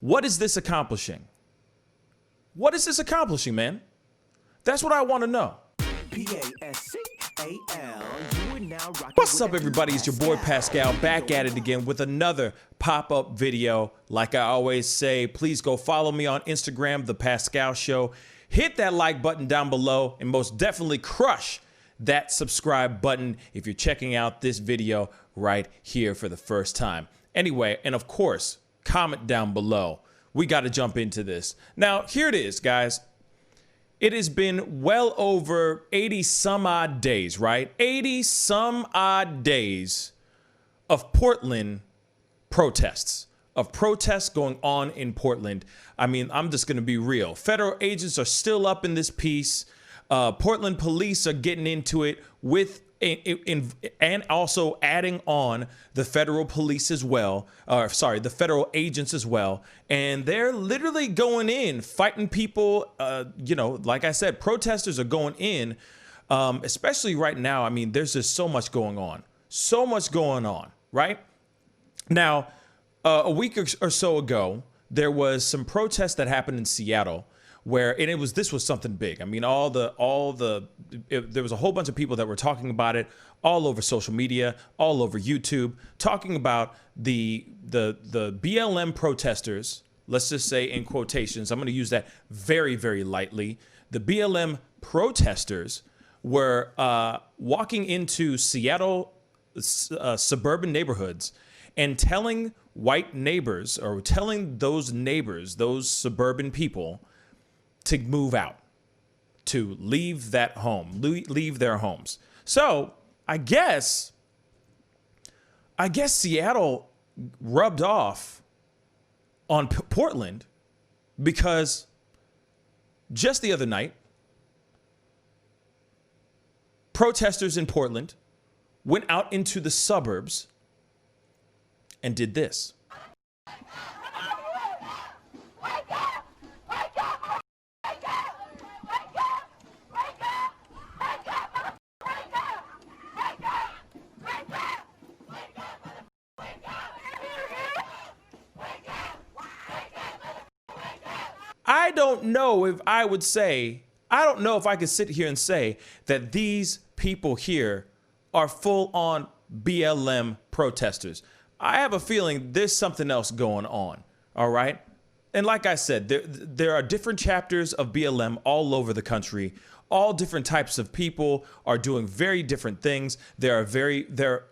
What is this accomplishing? What is this accomplishing, man? That's what I want to know. What's up, everybody? It's your boy Pascal back at it again with another pop-up video. Like I always say, please go follow me on Instagram, The Pascal Show. Hit that like button down below and most definitely crush that subscribe button if you're checking out this video right here for the first time. Anyway, and of course, comment down below. We got to jump into this. Now, here it is, guys. It has been well over 80 some odd days, right? 80 some odd days of Portland protests, going on in Portland. I mean, I'm just going to be real. Federal agents are still up in this piece. Portland police are getting into it with and also adding on the federal police as well, the federal agents as well. And they're literally going in, fighting people. Like I said, protesters are going in, especially right now. I mean, there's just so much going on, right? Now, a week or so ago, there was some protests that happened in Seattle this was something big. I mean, there was a whole bunch of people that were talking about it all over social media, all over YouTube, talking about the BLM protesters. Let's just say in quotations, I'm going to use that very, very lightly. The BLM protesters were walking into Seattle suburban neighborhoods and telling white neighbors, or telling those neighbors, those suburban people, to move out, to leave that home, leave their homes. So I guess Seattle rubbed off on Portland, because just the other night, protesters in Portland went out into the suburbs and did this. I don't know if I could sit here and say that these people here are full on BLM protesters. I have a feeling there's something else going on. All right. And like I said, there are different chapters of BLM all over the country. All different types of people are doing very different things. There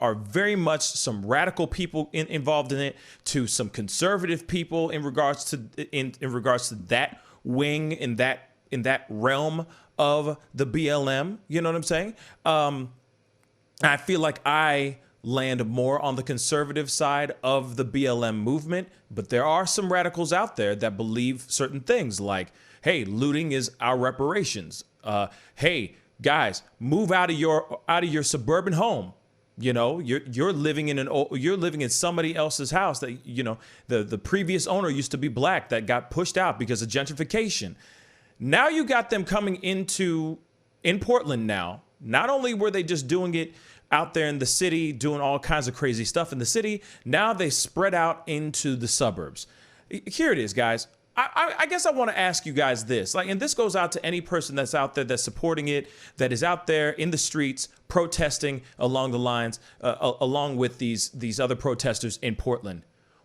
are very much some radical people involved in it, to some conservative people in regards to that wing, in that realm of the BLM. You know what I'm saying? I feel like I land more on the conservative side of the BLM movement, but there are some radicals out there that believe certain things like, hey, looting is our reparations. Hey guys, move out of your suburban home. You know, you're living in somebody else's house that, you know, the previous owner used to be black, that got pushed out because of gentrification. Now you got them coming in Portland now. Not only were they just doing it out there in the city, doing all kinds of crazy stuff in the city, now they spread out into the suburbs. Here it is, guys. I guess I want to ask you guys this, and this goes out to any person that's out there that's supporting it, that is out there in the streets protesting along the lines, along with these other protesters in Portland.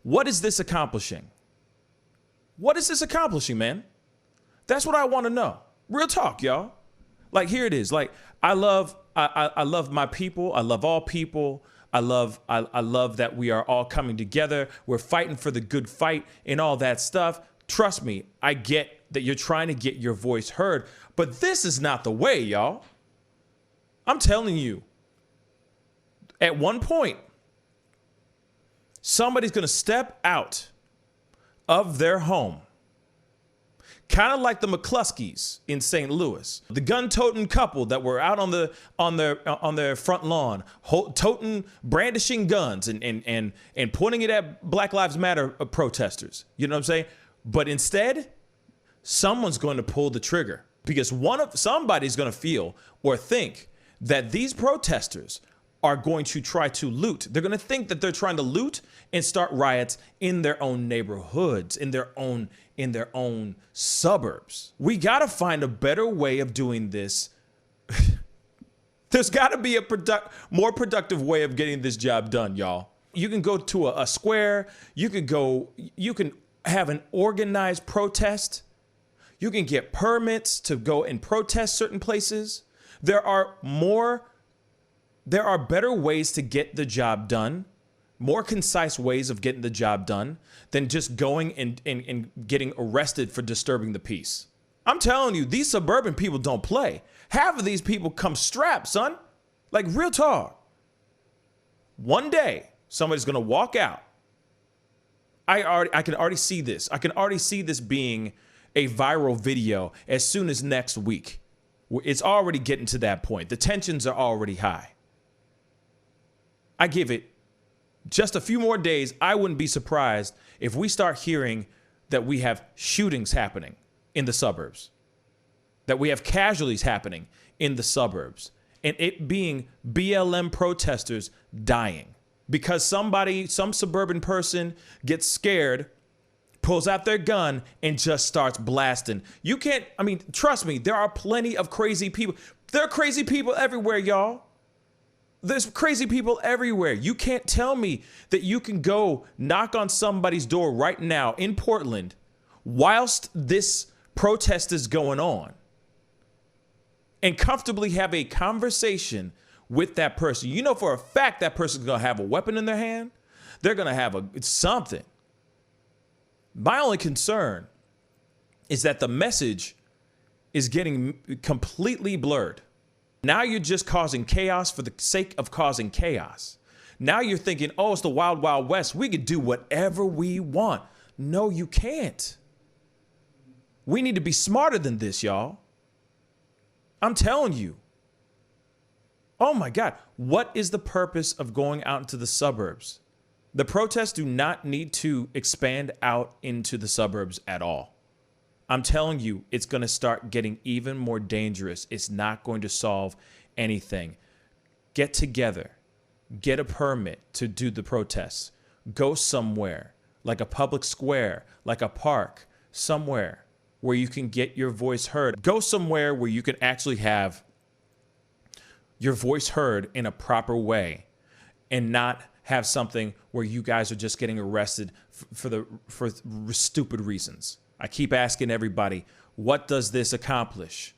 What is this accomplishing? What is this accomplishing, man? That's what I want to know. Real talk, y'all. Like, here it is. Like, I love my people. I love all people. I love that we are all coming together. We're fighting for the good fight and all that stuff. Trust me, I get that you're trying to get your voice heard, but this is not the way, y'all. I'm telling you, at one point, somebody's going to step out of their home, kind of like the McCluskeys in St. Louis, the gun-toting couple that were out on their front lawn, brandishing guns and pointing it at Black Lives Matter protesters. You know what I'm saying? But instead, someone's going to pull the trigger, because somebody's going to feel or think that these protesters are going to try to loot. They're going to think that they're trying to loot and start riots in their own neighborhoods, in their own suburbs. We got to find a better way of doing this. There's got to be a more productive way of getting this job done, y'all. You can go to a square. You can have an organized protest. You can get permits to go and protest certain places. There are better ways to get the job done, more concise ways of getting the job done than just going and getting arrested for disturbing the peace. I'm telling you, these suburban people don't play. Half of these people come strapped, son. Like, real talk. One day, somebody's going to walk out. I can already see this. I can already see this being a viral video as soon as next week. It's already getting to that point. The tensions are already high. I give it just a few more days. I wouldn't be surprised if we start hearing that we have shootings happening in the suburbs, that we have casualties happening in the suburbs, and it being BLM protesters dying because some suburban person gets scared, pulls out their gun, and just starts blasting. You can't, trust me, there are plenty of crazy people. There are crazy people everywhere, y'all. There's crazy people everywhere. You can't tell me that you can go knock on somebody's door right now in Portland whilst this protest is going on and comfortably have a conversation with that person. You know for a fact that person's going to have a weapon in their hand. They're going to have something. My only concern is that the message is getting completely blurred. Now you're just causing chaos for the sake of causing chaos. Now you're thinking, oh, it's the wild, wild west. We can do whatever we want. No, you can't. We need to be smarter than this, y'all. I'm telling you. Oh my God. What is the purpose of going out into the suburbs? The protests do not need to expand out into the suburbs at all. I'm telling you, it's going to start getting even more dangerous. It's not going to solve anything. Get together. Get a permit to do the protests. Go somewhere, like a public square, like a park, somewhere where you can get your voice heard. Go somewhere where you can actually have your voice heard in a proper way and not have something where you guys are just getting arrested for stupid reasons. I keep asking everybody, what does this accomplish?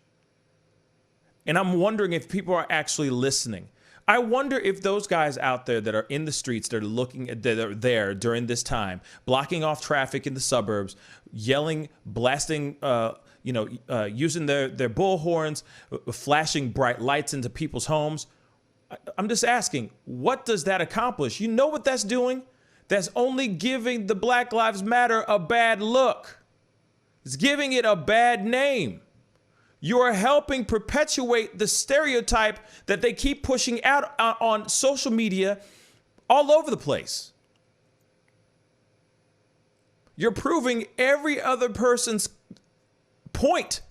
And I'm wondering if people are actually listening. I wonder if those guys out there that are in the streets, that are there during this time, blocking off traffic in the suburbs, yelling, blasting, using their bullhorns, flashing bright lights into people's homes. I'm just asking, what does that accomplish? You know what that's doing? That's only giving the Black Lives Matter a bad look. It's giving it a bad name. You are helping perpetuate the stereotype that they keep pushing out on social media all over the place. You're proving every other person's point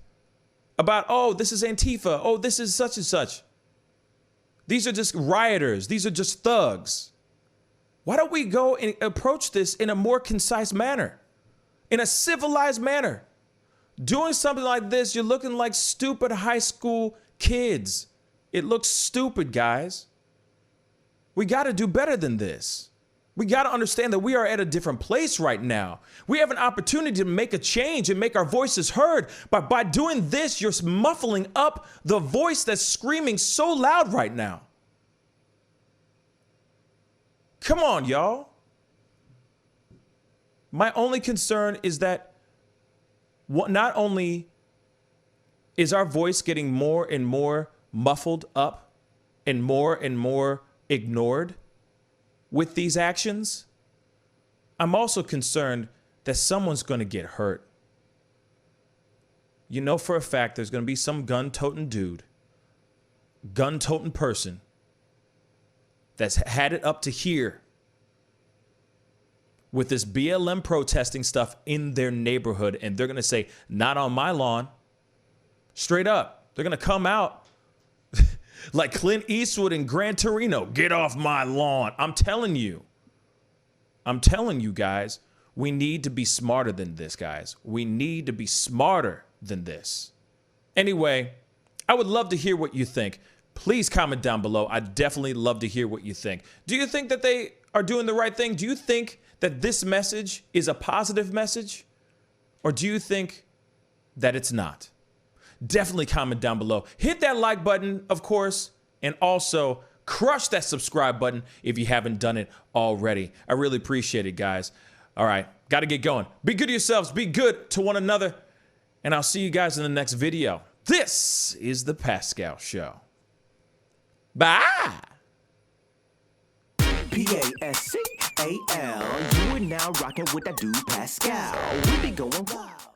about, oh, this is Antifa. Oh, this is such and such. These are just rioters. These are just thugs. Why don't we go and approach this in a more concise manner, in a civilized manner? Doing something like this, you're looking like stupid high school kids. It looks stupid, guys. We got to do better than this. We got to understand that we are at a different place right now. We have an opportunity to make a change and make our voices heard. But by doing this, you're muffling up the voice that's screaming so loud right now. Come on, y'all. My only concern is that not only is our voice getting more and more muffled up and more ignored with these actions, I'm also concerned that someone's going to get hurt. You know for a fact there's going to be some gun-toting dude, gun-toting person that's had it up to here with this BLM protesting stuff in their neighborhood, and they're going to say, not on my lawn. Straight up. They're going to come out. like Clint Eastwood in Gran Torino. Get off my lawn. I'm telling you guys, we need to be smarter than this, guys. We need to be smarter than this. Anyway, I would love to hear what you think. Please comment down below. I'd definitely love to hear what you think. Do you think that they are doing the right thing? Do you think that this message is a positive message? Or do you think that it's not? Definitely comment down below. Hit that like button, of course, and also crush that subscribe button if you haven't done it already. I really appreciate it, guys. All right, got to get going. Be good to yourselves. Be good to one another. And I'll see you guys in the next video. This is The Pascal Show. Bye. Pascal, you are now rocking with that dude Pascal. We be going wild.